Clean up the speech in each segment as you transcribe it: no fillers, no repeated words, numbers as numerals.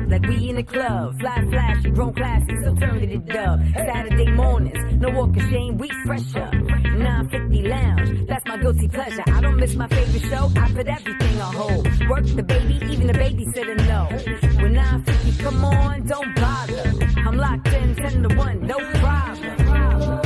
Like we in the club, fly flashy, grown classy, still turn to the dub. Saturday mornings, no walk of shame, we fresher. 950 lounge, that's my guilty pleasure. I don't miss my favorite show, I put everything on hold. Work the baby, even the babysitter no. When 950 come on, don't bother. I'm locked in 10 to 1, no problem.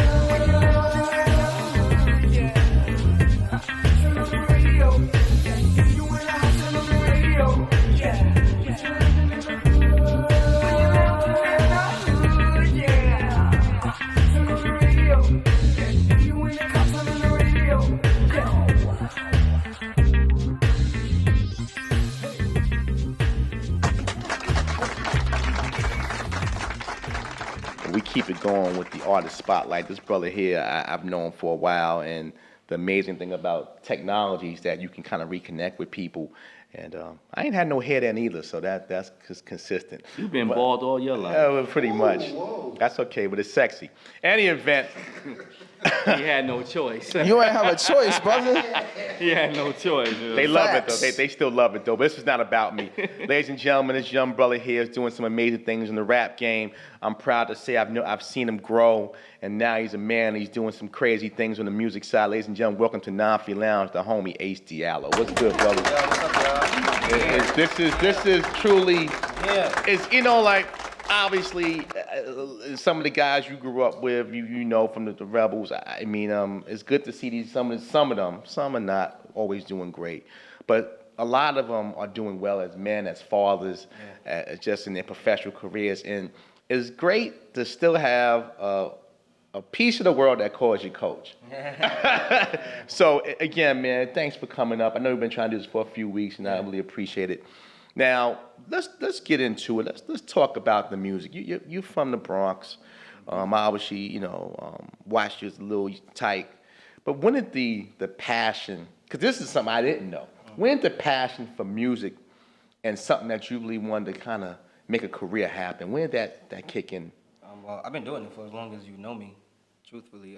We keep it going with the artist spotlight. This brother here, I've known for a while, and the amazing thing about technology is that you can kind of reconnect with people. And I ain't had no hair then either, so that's consistent. You've been bald all your life. Pretty much. Whoa. That's okay, but it's sexy. Any event. He had no choice. You ain't have a choice, brother. He had no choice. They love it, though. They still love it, though. But this is not about me. Ladies and gentlemen, this young brother here is doing some amazing things in the rap game. I'm proud to say I've seen him grow, and now he's a man. He's doing some crazy things on the music side. Ladies and gentlemen, welcome to 950 Lounge, the homie Ace Diallo. What's good, brother? Yeah, what's up, y'all? This is truly, it's, you know, like, obviously, some of the guys you grew up with, you know, from the Rebels. I mean, it's good to see these some of them. Some are not always doing great, but a lot of them are doing well as men, as fathers, just in their professional careers. And it's great to still have a piece of the world that calls you coach. So again, man, thanks for coming up. I know you've been trying to do this for a few weeks, and I really appreciate it. Now, let's get into it. Let's talk about the music. You're from the Bronx. I obviously, you know, watched you as a little tight. But when did the passion, because this is something I didn't know, when did the passion for music and something that you really wanted to kind of make a career happen, when did that kick in? Well, I've been doing it for as long as you know me. Truthfully,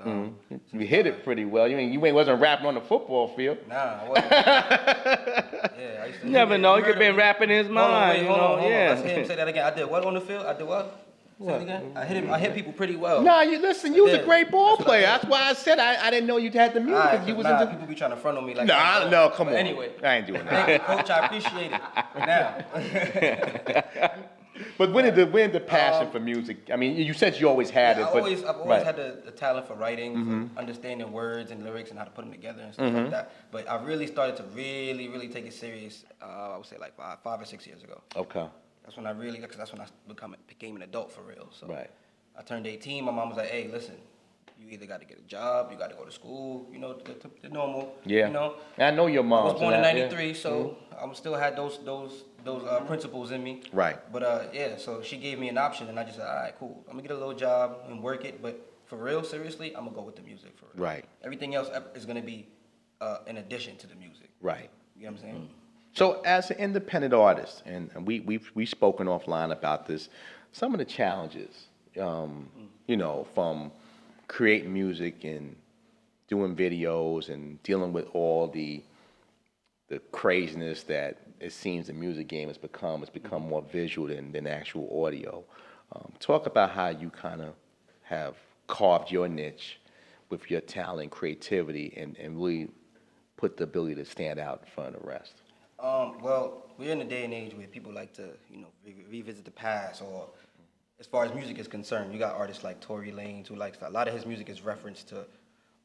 you hit it pretty well. You wasn't rapping on the football field. Nah, I wasn't. I used to. You never know. He could have been rapping in his mind. Hold on. Let's hear him say that again. I did what on the field? I did what? Say it again. I hit people pretty well. Nah, you was a great ball player. That's why I said I didn't know you had the music. Right, people be trying to front on me like that. No, come on. Anyway, I ain't doing that. Thank you, Coach. I appreciate it. Now. But when did the passion for music? I mean, you said you always had it. I've always had the talent for writing, for understanding words and lyrics and how to put them together and stuff like that. But I really started to really take it serious. I would say like 5 or 6 years ago. Okay. That's when I became an adult for real. So right. I turned 18. My mom was like, "Hey, listen, you either got to get a job, you got to go to school, you know, the normal. Yeah. You know. I know your mom. I was born in '93, so I still had those principles in me. Right. But so she gave me an option, and I just said, all right, cool. I'm gonna get a little job and work it, but for real, seriously, I'm gonna go with the music for real. Right. Everything else is gonna be in addition to the music. Right. You know what I'm saying? So as an independent artist, and we've spoken offline about this, some of the challenges, you know, from creating music and doing videos and dealing with all the craziness that it seems the music game has become. It's become more visual than actual audio. Talk about how you kind of have carved your niche with your talent and creativity and really put the ability to stand out in front of the rest. Well, we're in a day and age where people like to, you know, revisit the past, or as far as music is concerned, you got artists like Tory Lanez who likes a lot of his music is reference to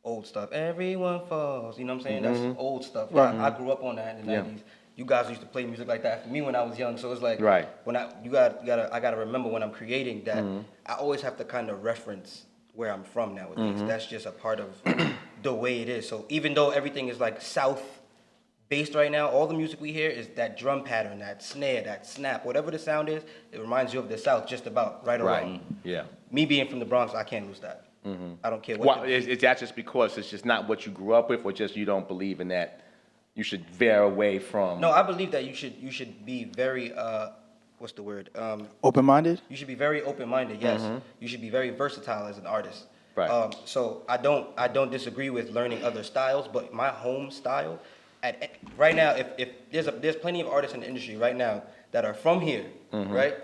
old stuff. Everyone falls, you know what I'm saying? That's old stuff. Right. I grew up on that in the 90s. You guys used to play music like that for me when I was young, so it's like when I gotta remember when I'm creating that I always have to kind of reference where I'm from nowadays. That's just a part of the way it is. So even though everything is like South bass right now, all the music we hear is that drum pattern, that snare, that snap, whatever the sound is, it reminds you of the South just about right away. Right. Yeah. Me being from the Bronx, I can't lose that. I don't care what. Well, is that just because it's just not what you grew up with, or just you don't believe in that? You should veer away from. No, I believe that you should be very what's the word? Open-minded? You should be very open-minded. Yes, you should be very versatile as an artist. Right. So I don't disagree with learning other styles, but my home style, right now, if there's plenty of artists in the industry right now that are from here, right,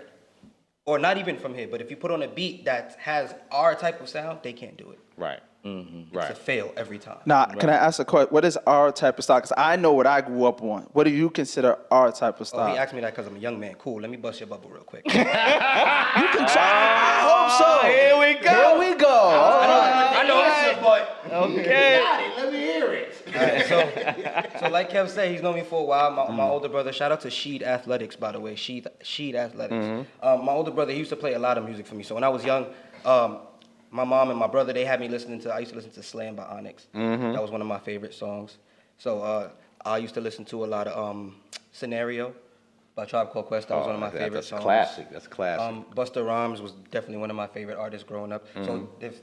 or not even from here, but if you put on a beat that has our type of sound, they can't do it. Right. It's a fail every time. Now, can I ask a question? What is our type of style? Because I know what I grew up on. What do you consider our type of style? Oh, he asked me that because I'm a young man. Cool. Let me bust your bubble real quick. You can try. I hope so. Here we go. Here we go. I know this is, but Okay. Let me hear it. Alright, so like Kev said, he's known me for a while. My older brother, shout out to Sheed Athletics, by the way. Sheed Athletics. My older brother, he used to play a lot of music for me. So when I was young, my mom and my brother, they had me I used to listen to Slam by Onyx. That was one of my favorite songs. So I used to listen to a lot of Scenario by Tribe Called Quest. That was one of my favorite songs. That's classic. Busta Rhymes was definitely one of my favorite artists growing up. So does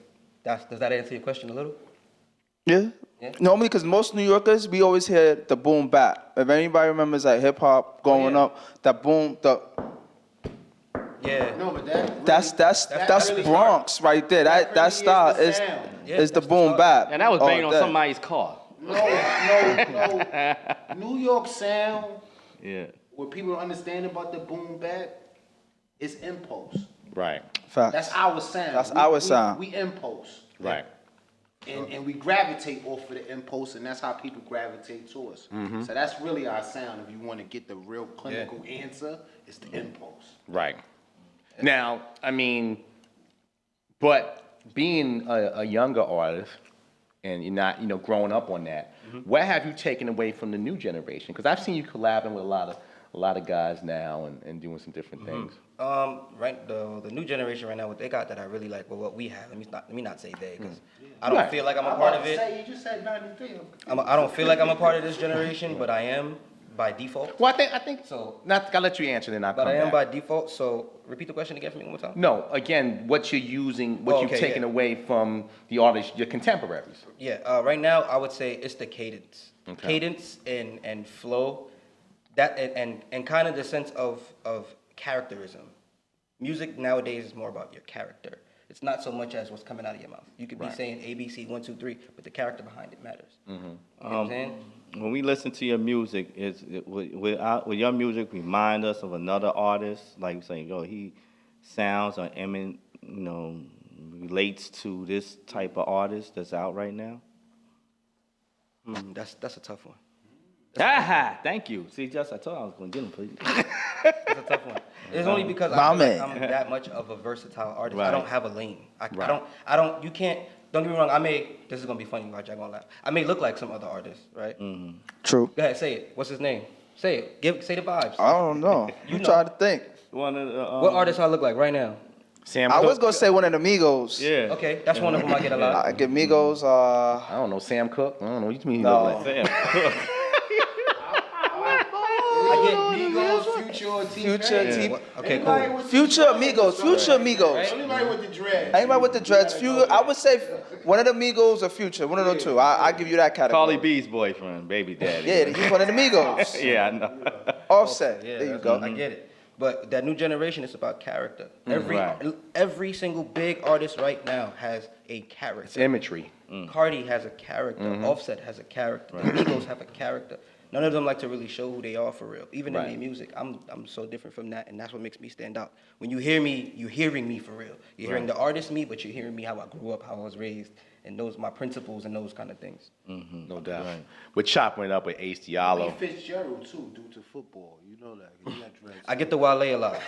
that answer your question a little? Yeah. Normally, because most New Yorkers, we always hear the boom bap. If anybody remembers like hip hop growing up, that boom, Yeah. No, but that that's really Bronx right there. That really style is the is sound. is the boom bap. And that was banging on that. somebody's car. No. New York sound, Yeah. what people don't understand about the boom bap, is impulse. Right. Facts. That's our sound. That's our sound. We impulse. Right. And we gravitate off of the impulse, and that's how people gravitate to us. So that's really our sound. If you want to get the real clinical answer, it's the impulse. Right. Now, I mean, but being a younger artist, and you're not, growing up on that, what have you taken away from the new generation? Because I've seen you collabing with a lot of guys now and doing some different things. Right, the new generation right now, what they got that I really like, well, what we have. Let me not say they, because I don't feel like I'm a part of it. You just said 93. I don't feel like I'm a part of this generation, but I am by default. Well, I think So. not. I'll let you answer, then I'll come But I am back. by default. So repeat the question again for me one more time. No, again, what you're using, what you've taken away from the artists, your contemporaries. Yeah, right now I would say it's the cadence, Okay. cadence and flow, that and kind of the sense of characterism. Music nowadays is more about your character. It's not so much as what's coming out of your mouth. You could be saying ABC 1 2 3, but the character behind it matters. You know what I'm saying? When we listen to your music, will your music remind us of another artist? Like saying, he sounds or relates to this type of artist that's out right now? That's a tough one. Thank you. See, I told you I was going to get him for you. That's a tough one. It's only because I'm that much of a versatile artist. I don't have a lane. I don't. You can't. Don't get me wrong. This is gonna be funny. Watch, I'm gonna laugh. I may look like some other artists, right? True. Go ahead, say it. What's his name? Say it. Say the vibes. I don't know. You try to think. One of the, What artist I look like right now? Sam. I Cooke? was gonna say one of the Migos. Yeah. Okay, that's one of them I get a lot. I get Migos. I don't know, Sam Cooke. I don't know what you mean. No. Sam. I get Migos, Future, or Future, T. Okay, cool. Future Amigos. Future Amigos. Anybody with the dreads. Anybody with the dreads. I would say one of the Migos or Future. One of the two. I give you that category. Carly B's boyfriend, baby daddy. Yeah, he's one of the Migos. Yeah, I know. Offset. Yeah, There you go. I get it. But that new generation is about character. Right. Every single big artist right now has a character. It's imagery. Cardi has a character. Offset has a character. The Migos have a character. None of them like to really show who they are for real. Even in their music, I'm so different from that, and that's what makes me stand out. When you hear me, you're hearing me for real. You're hearing the artist me, but you're hearing me how I grew up, how I was raised, and my principles and those kind of things. No doubt. We're chopping it up with Ace Diallo. Fitzgerald too, due to football. You know that. He got dreads. I get the Wale a lot.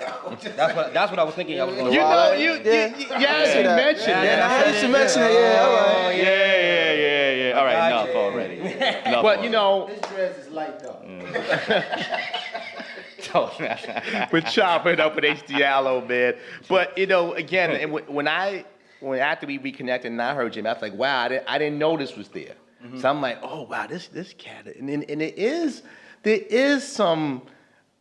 That's what I was thinking. I was going to Yes, you mentioned Yeah, that. I used to mention it. Yeah, all right. Yeah. All right, enough already. Enough But already. His dreads is light though. We're chopping it up with Ace Diallo, man. But again, and after we reconnected and I heard you, I was like, wow, I didn't know this was there. So I'm like, oh wow, this cat, and there is some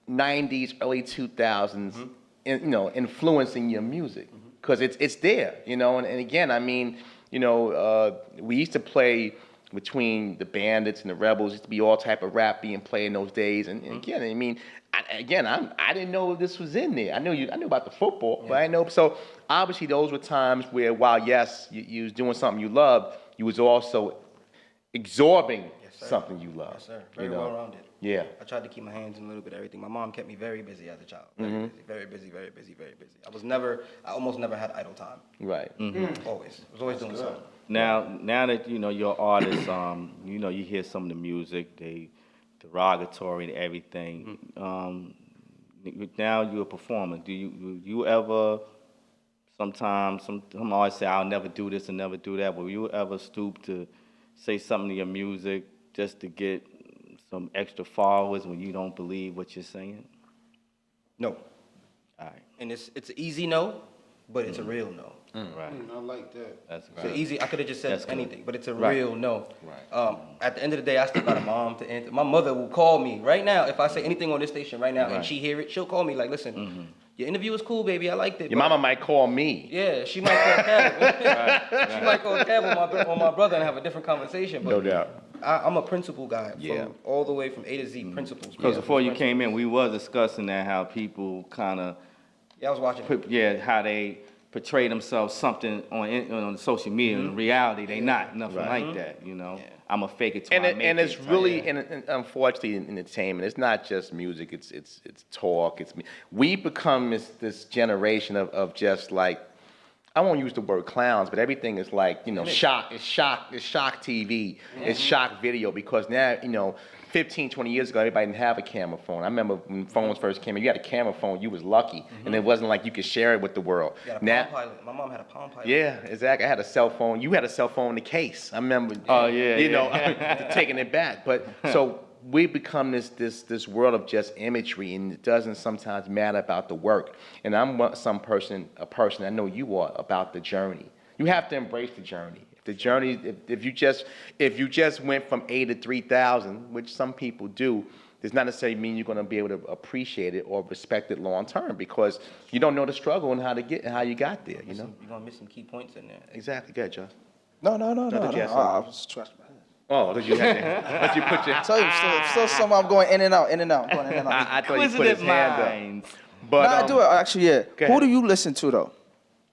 '90s, early 2000s, influencing your music because it's there, and again, I mean, we used to play between the Bandits and the Rebels. Used to be all type of rap being played in those days, and again, I mean, I didn't know this was in there. I knew about the football, but I didn't know. So obviously, those were times where, while yes, you was doing something you loved, you was also absorbing something you loved. Yes, sir. Very well rounded. Yeah. I tried to keep my hands in a little bit of everything. My mom kept me very busy as a child. Very busy. I almost never had idle time. Right. Always. I was always doing something. Now that your artists, you hear some of the music, they derogatory and everything. Now you're a performer. Do you ever? Sometimes some always say, "I'll never do this and never do that." Will you ever stoop to say something to your music just to get some extra followers when you don't believe what you're saying? No. All right. And it's an easy no, but it's a real no. Right. I like that. That's So easy. I could have just said That's good. anything, but it's a Right. real no. Right. At the end of the day, I still got a mom to answer. My mother will call me right now if I say anything on this station right now, and she hear it. She'll call me like, "Listen, your interview was cool, baby. I liked it." Your mama might call me. Yeah, she might call Cab. She might call Cab on my brother and have a different conversation. But No doubt. I'm a principal guy, Yeah. all the way from A to Z, principles. Because Yeah, before you principles. came in, we was discussing that how people kind of Yeah, I was watching. how they portray themselves something on social media. In reality, they not nothing like that. I'm a fake it till I make And it. it's really, and unfortunately, in entertainment, it's not just music. It's talk. We become this generation of just like, I won't use the word clowns, but everything is like, shock. It's shock TV. It's shock video, because now, 15, 20 years ago, everybody didn't have a camera phone. I remember when phones first came in, you had a camera phone, you was lucky, and it wasn't like you could share it with the world. You got a Palm Pilot. My mom had a Palm Pilot. Yeah, exactly. I had a cell phone. You had a cell phone in the case. I remember. Taking it back. But so we become this world of just imagery, and it doesn't sometimes matter about the work. And I'm a person I know you are, about the journey. You have to embrace the journey. The journey. If you just went from 8 to 3,000, which some people do, does not necessarily mean you're going to be able to appreciate it or respect it long term, because you don't know the struggle and how you got there. You're gonna miss some key points in there. Exactly. Good, Josh. No. Yes, I was trust my hands. Oh, did you have to? But you put your. Tell you, still somehow I'm going in and out, going in and out. I thought you put his Inquisitive hand up. minds. But I do it actually. Yeah. Go ahead. Who do you listen to though?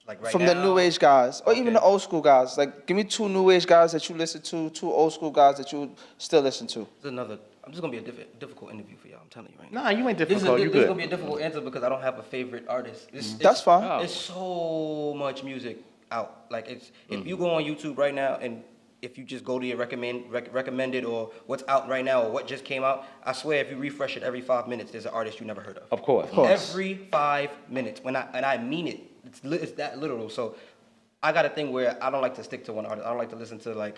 Like right From now, the new age guys, or even the old school guys. Like, give me 2 new age guys that you listen to, 2 old school guys that you still listen to. I'm just gonna be a difficult interview for y'all. I'm telling you right now. Nah, you ain't This difficult. You is gonna good. be a difficult answer because I don't have a favorite artist. That's fine. There's so much music out. Like if you go on YouTube right now and if you just go to your recommended or what's out right now or what just came out, I swear if you refresh it every 5 minutes, there's an artist you never heard of. Of course. Every 5 minutes. I mean it. It's that literal. So I got a thing where I don't like to stick to one artist. I don't like to listen to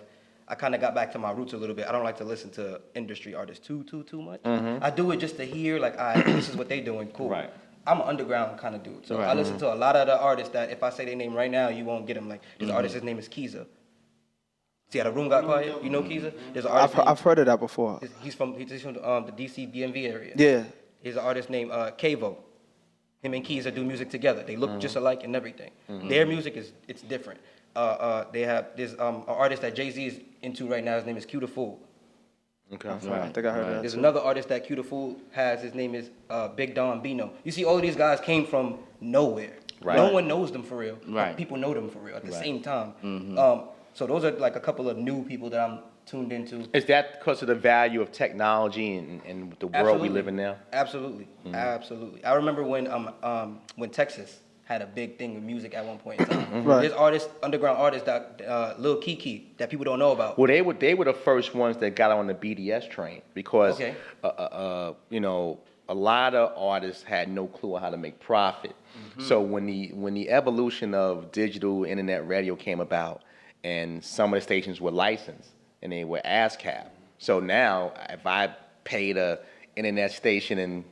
I kind of got back to my roots a little bit. I don't like to listen to industry artists too much. I do it just to hear this is what they doing. Cool. Right. I'm an underground kind of dude. So I listen to a lot of the artists that if I say their name right now, you won't get them. Like this artist, his name is Keeza. See how the room got quiet? You know Keeza? There's an artist. I've heard of that before. He's from the DC DMV area. Yeah. There's an artist named Kavo. Him and Keeza do music together. They look just alike and everything. Their music it's different. There's an artist that Jay-Z is into right now. His name is Q the Fool. Okay. I think I heard of that. There's too. another artist that Q the Fool has. His name is Big Don Bino. You see, all of these guys came from nowhere. Right. No one knows them for real. Right. But people know them for real at the same time. So those are like a couple of new people that I'm tuned into. Is that because of the value of technology and the world we live in now? Absolutely, absolutely. I remember when Texas had a big thing with music at one point in time. Right. There's underground artists that Lil Kiki that people don't know about. Well, they were the first ones that got on the BDS train, because Okay. a lot of artists had no clue on how to make profit. So when the evolution of digital internet radio came about, and some of the stations were licensed and they were ASCAP. So now if I paid a internet station in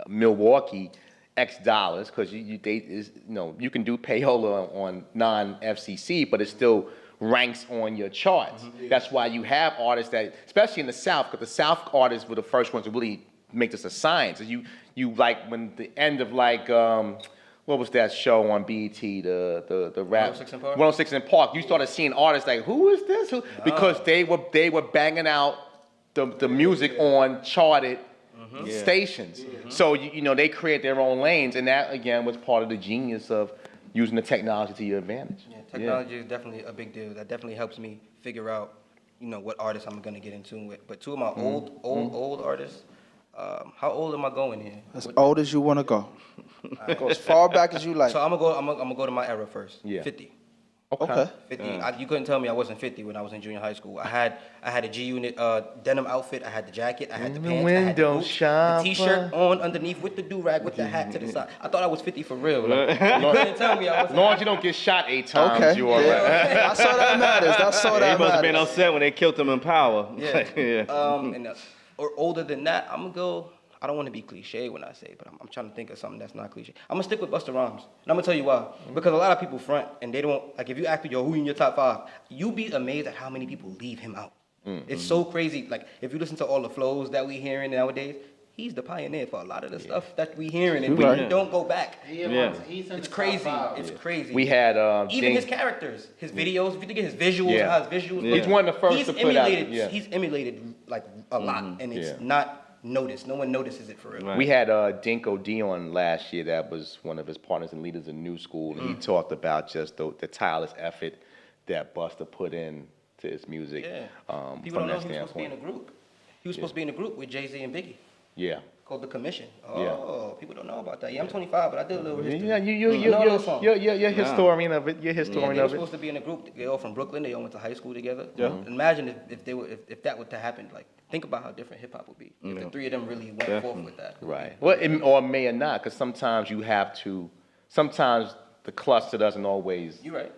Milwaukee X dollars, because you can do payola on non-FCC, but it's still ranks on your charts. That's why you have artists that, especially in the South, because the South artists were the first ones to really make this a science. And you like when the end of like what was that show on BET, the rap 106 in Park? 106 in Park. You started seeing artists like, who is this? Because they were banging out the music on charted stations. So you know they create their own lanes, and that again was part of the genius of using the technology to your advantage. Yeah, technology is definitely a big deal. That definitely helps me figure out, you know, what artists I'm gonna get in tune with. But two of my old artists. How old am I going here? As old as you want to go. Go as far back as you like. So I'm gonna go to my era first. Yeah. 50. Okay. 50. You couldn't tell me I wasn't 50 when I was in junior high school. I had a G Unit denim outfit. I had the jacket. I had the pants. I had the boots, the T-shirt on underneath with the do-rag with the hat to the side. I thought I was 50 for real. Like, you couldn't tell me I was. As long as you don't get shot 8 times, Okay. you all right. That's all that matters. That's all They that must have been matters. upset when they killed him in Power. Yeah. Or older than that, I'm gonna go. I don't want to be cliche when I say, but I'm trying to think of something that's not cliche. I'm gonna stick with Busta Rhymes, and I'm gonna tell you why. Because a lot of people front, and they don't like. If you ask me, yo, who in your top 5, you'd be amazed at how many people leave him out. It's so crazy. Like if you listen to all the flows that we hearing nowadays, he's the pioneer for a lot of the stuff that we hearing, and we don't go back. He's in It's the crazy. top 5. It's crazy. We had even his characters, his videos. If you look at his visuals, how his visuals. He's one of the first he's to put out. emulated. He's emulated like a lot, and it's not noticed. No one notices it for real. We had Dinko D on last year. That was one of his partners and leaders in New School, and he talked about just the tireless effort that Busta put in to his music. Yeah. People From don't know that he was supposed to be in a standpoint. group. He was supposed to be in a group with Jay-Z and Biggie Yeah. called The Commission. Oh, Yeah. people don't know about that. Yeah, I'm 25, but I did a little history. Yeah, I know those songs. you're historian of it. You're Yeah, historian they were of it. supposed to be in a group. They all from Brooklyn. They all went to high school together. Yeah. Imagine if that would to happen. Like, think about how different hip hop would be if the three of them really went forth with that. Right. Well, or may or not, because sometimes you have to. Sometimes the cluster doesn't always. You're right.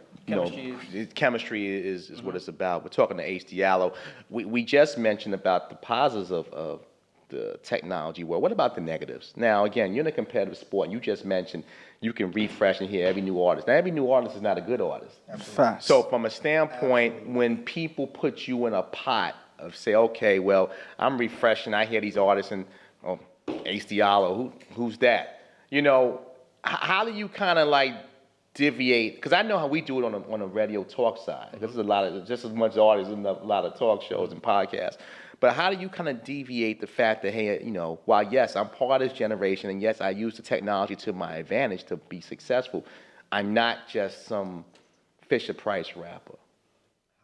Chemistry is what it's about. We're talking to Ace Diallo. We just mentioned about the positives of the technology world. What about the negatives? Now, again, you're in a competitive sport, and you just mentioned you can refresh and hear every new artist. Now, every new artist is not a good artist. Facts. So from a standpoint, when people put you in a pot of say, okay, well, I'm refreshing, I hear these artists, and Ace Diallo, who's that? You know, how do you kind of like deviate? Because I know how we do it on a radio talk side. This is a lot of just as much artists and a lot of talk shows and podcasts. But how do you kind of deviate the fact that, hey, you know, while yes, I'm part of this generation, and yes, I use the technology to my advantage to be successful, I'm not just some Fisher Price rapper.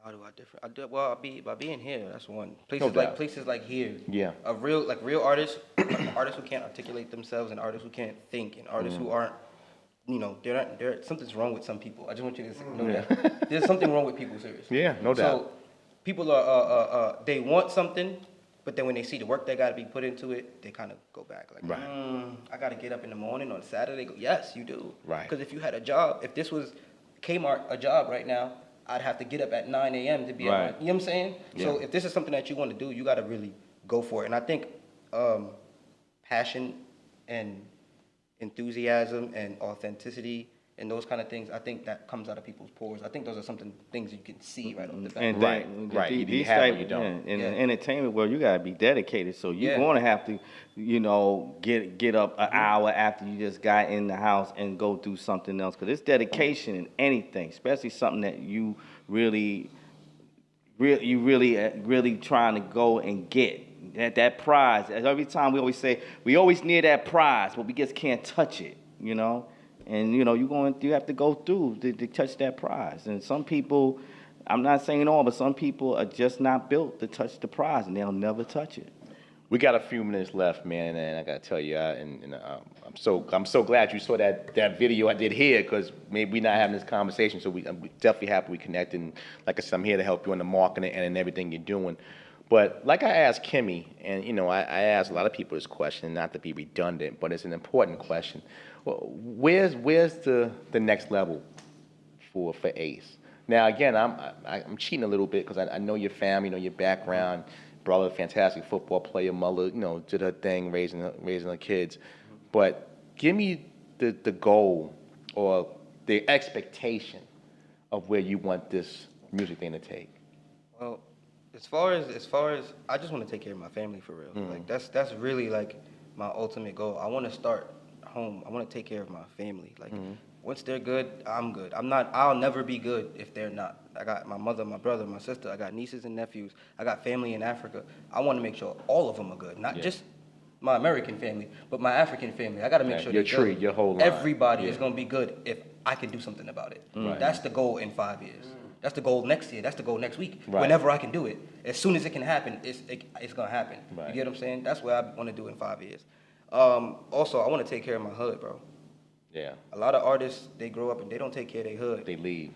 How do I differ? Well, by being here, that's one. doubt. Places like here. Yeah. Real artists, artists who can't articulate themselves, and artists who can't think, and artists who aren't, you know, something's wrong with some people. I just want you to know that. There's something wrong with people, seriously. Yeah, no doubt. So people are they want something, but then when they see the work that got to be put into it, they kind of go back like, Right. I got to get up in the morning on Saturday. Yes, you do. Right. Because if you had a job, if this was Kmart a job right now, I'd have to get up at 9 a.m. to be Right. at my, you know what I'm saying? Yeah. So if this is something that you want to do, you got to really go for it. And I think passion and enthusiasm and authenticity and those kind of things, I think that comes out of people's pores. I think those are things you can see right off the bat. And Right, right. you These have it or type, you don't. in the entertainment world, you gotta be dedicated. So you're Yeah. gonna have to, you know, get up an hour after you just got in the house and go do something else. Because it's dedication in anything, especially something that you really trying to go and get. That prize. Every time we always say we always need that prize, but we just can't touch it. You know. And you know you have to go through to touch that prize. And some people, I'm not saying all, but some people are just not built to touch the prize, and they'll never touch it. We got a few minutes left, man, and I gotta tell you, I'm so glad you saw that video I did here, because maybe we're not having this conversation, so I'm definitely happy we connected. And like I said, I'm here to help you in the marketing and in everything you're doing. But like I asked Kimmy, and you know, I asked a lot of people this question, not to be redundant, but it's an important question. Well, where's the next level for Ace? Now again, I'm cheating a little bit because I know your family, know your background. Brother, fantastic football player. Mother, you know, did her thing raising her kids. But give me the goal or the expectation of where you want this music thing to take? Well, as far as I just want to take care of my family for real. Like that's really like my ultimate goal. I want to start home. I want to take care of my family. Like once they're good, I'm good. I'll never be good if they're not. I got my mother, my brother, my sister. I got nieces and nephews. I got family in Africa. I want to make sure all of them are good, not just my American family, but my African family. I got to make sure your they're tree, good. your whole line. Everybody is going to be good if I can do something about it. That's the goal in 5 years. That's the goal next year. That's the goal next week. Right. Whenever I can do it. As soon as it can happen, it's going to happen. Right. You get what I'm saying? That's what I want to do in 5 years. Also, I want to take care of my hood, bro. Yeah. A lot of artists, they grow up and they don't take care of their hood. They leave.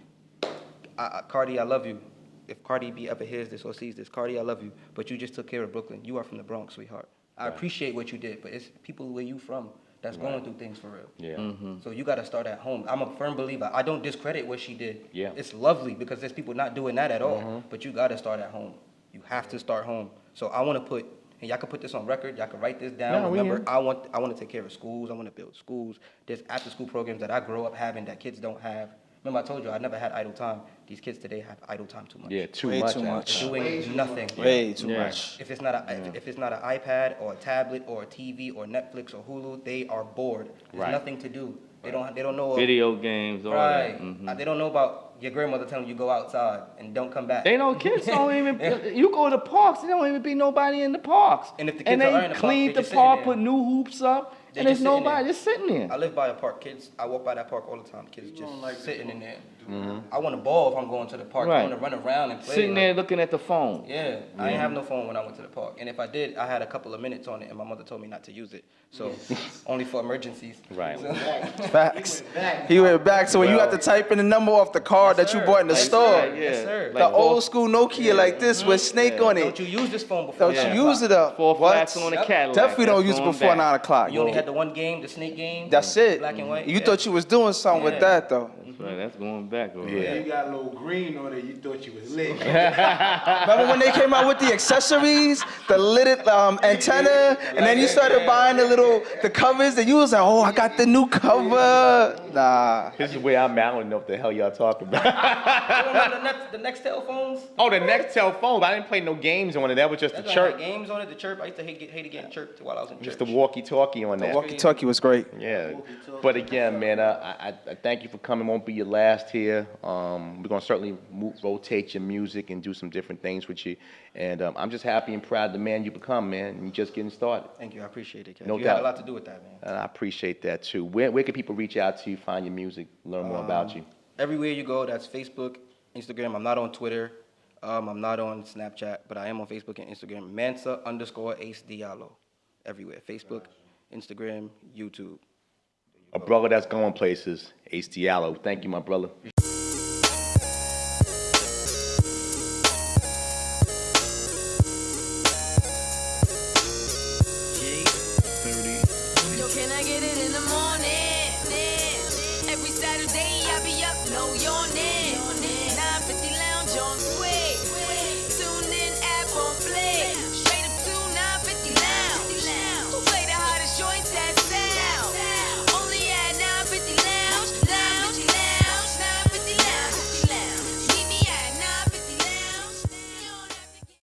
Cardi, I love you. If Cardi B ever hears this or sees this, Cardi, I love you, but you just took care of Brooklyn. You are from the Bronx, sweetheart. I appreciate what you did, but it's people where you from that's going through things for real. Yeah. So you got to start at home. I'm a firm believer. I don't discredit what she did. Yeah. It's lovely because there's people not doing that at all, but you got to start at home. You have to start home. So I want to put, and y'all can put this on record. Y'all can write this down. No, we Remember, here. I want to take care of schools. I want to build schools. There's after school programs that I grew up having that kids don't have. Remember, I told you I never had idle time. These kids today have idle time too much. Yeah, too Way much. too much. Doing nothing. Way too much. If it's not if it's not an iPad or a tablet or a TV or Netflix or Hulu, they are bored. There's Right. nothing to do. They don't know. Video games, all Right. that. They don't know about your grandmother telling you go outside and don't come back. They know kids don't even. You go to the parks, there don't even be nobody in the parks. And if the kids are in they the park, cleaned they the just sitting park, there. put new hoops up, They and there's just sitting nobody there. just sitting there. I live by a park. Kids, I walk by that park all the time. Kids just sitting in there. I want to ball if I'm going to the park. Right. I want to run around and play. Sitting there like- looking at the phone. Yeah, I didn't have no phone when I went to the park. And if I did, I had a couple of minutes on it, and my mother told me not to use it. So, only for emergencies. Right. So- Facts. He went back. So when you have to type in the number off the card that you sir. bought in the Yes, store, sir. Yes, sir. the old school Nokia like this with Snake on Don't it. you use this phone before Don't 9 you use it up? Four What? flats on the Yep. Cadillac. Definitely don't That's use it going before back. 9 o'clock. You only had the one game, the Snake game. That's it. Black and white. You yeah. thought you was doing something with Yeah. that though. That's right, that's going back over Yeah. there. You got a little green on it, you thought you was lit. Remember when they came out with the accessories, the lit antenna, and then you started buying the covers, and you was like, oh, I got the new cover. Nah. This is where I'm at. I don't know what the hell y'all talking about. You remember the Nextel phones? Oh, the Nextel phone. But I didn't play no games on it. That was just the That's why I had chirp. games on it. The chirp. I used to hate to get chirped while I was in church. Just the walkie-talkie on that. Walkie-talkie was great. Yeah, but again, man, I thank you for coming. Won't be your last here. We're gonna certainly rotate your music and do some different things with you. And I'm just happy and proud of the man you become, man. And you're just getting started. Thank you. I appreciate it, Kev. No you doubt. had a lot to do with that, man. And I appreciate that too. Where can people reach out to you, find your music, learn more about you? Everywhere you go, that's Facebook, Instagram. I'm not on Twitter. I'm not on Snapchat, but I am on Facebook and Instagram. Manza_Ace Diallo. Everywhere. Facebook, Instagram, YouTube. A brother that's going places, Ace Diallo. Thank you, my brother. Yo, can I get it in the morning? Every Saturday I be up, no yawning. 950 lounge on